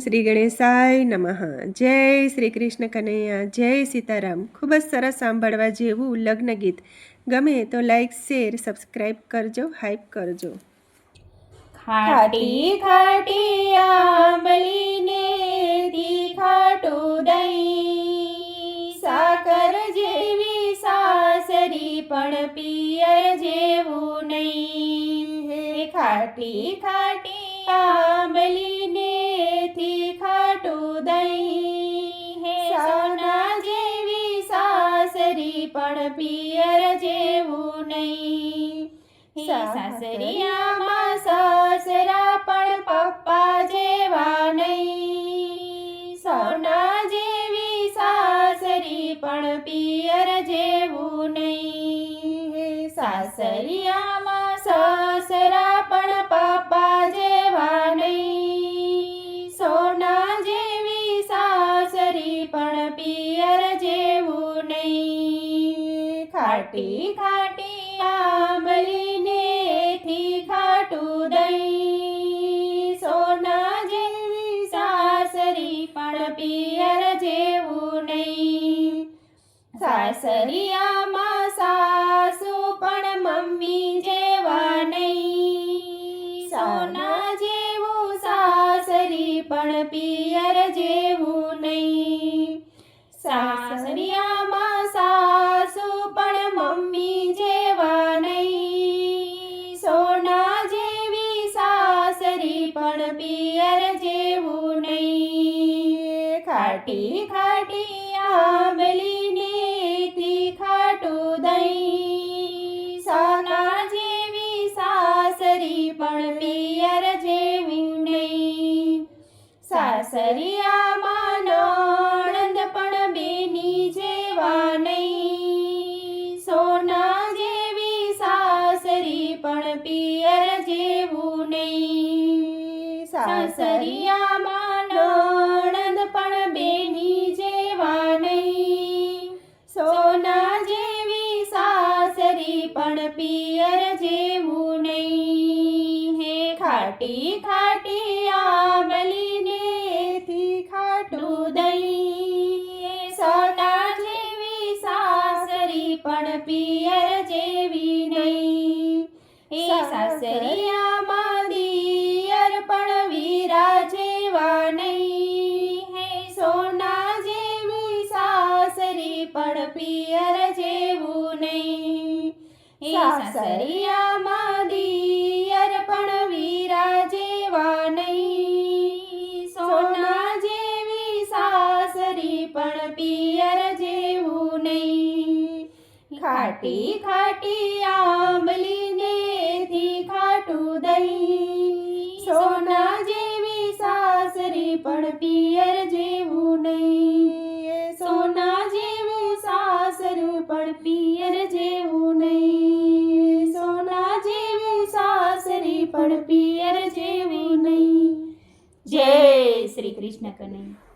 શ્રી ગણેશાય નમઃ. જય શ્રી કૃષ્ણ કનૈયા, જય સીતારામ. ખૂબ જ સરસ સાંભળવા જેવું લગ્ન ગીત. ગમે તો લાઈક, શેર, સબસ્ક્રાઈબ કરજો, હાઈપ કરજો. ખાટી ખાટી આંબલીને તીખાટું દહીં, સાકર જેવી સાસરી પણ પિયર જેવું નહીં. ખાટી ખાટી આંબલીને તીખાટું દહીં, સોના જેવી સાસરી પણ પિયર જેવું નહીં. સાસરિયામાં સસરા પણ પપ્પા જેવા નહીં, સોના જેવી સાસરી પણ પિયર જેવું નહીં. સાસરિયામાં સસરા પણ પપ્પા જેવા નહીં, સોના જેવી સાસરી પણ પિયર જેવું નહીં. ખાટી ખાટી આંબલીને તીખાટું દહીં, સોના જેવી સાસરી પણ પિયર જેવું નહીં. સાસરિયામાં સાસુ પણ મમ્મી જેવા નહીં, સોના જેવું સાસરી પણ પિયર જેવું નહીં. સાસરિયામાં સાસુ પણ મમ્મી જેવા નહીં, સોના જેવી સાસરી પણ પિયર જેવું નહીં. ખાટી ખાટી આંબલીને તીખાટું દહીં, સોના જેવી સાસરી પણ પિયર જેવું નહીં. સાસરિયામાં નણંદ પણ બેની જેવા નહીં, સોના જેવી સાસરી પણ પિયર જેવું નહીં. સાસરિયામાં નણંદ પણ બેની જેવા નહીં, સોના જેવી સાસરી પણ પિયર જેવું નહીં. ખાટી ખાટી આંબલીને તીખાટું દહીં, સોના જેવી સાસરી પણ પિયર જેવી નહીં. સાસરિયામાં દિયર પણ વીરા જેવા નહીં, સોના જેવી સાસરી પણ પિયર જેવું નહીં. સાસરિયામાં દિયર પણ વીરા જેવા નહીં, સોના જેવી સાસરી પણ પિયર જેવું નહીં. ખાટી ખાટી આંબલીને તીખાટું દહીં, સોના જેવી સાસરી પણ પિયર જેવું નહીં. સોના જેવી સાસરી પણ પિયર જેવું નહીં, સોના જેવી સાસરી પણ પિયર જેવું નહીં. જય શ્રી કૃષ્ણ કનૈયા.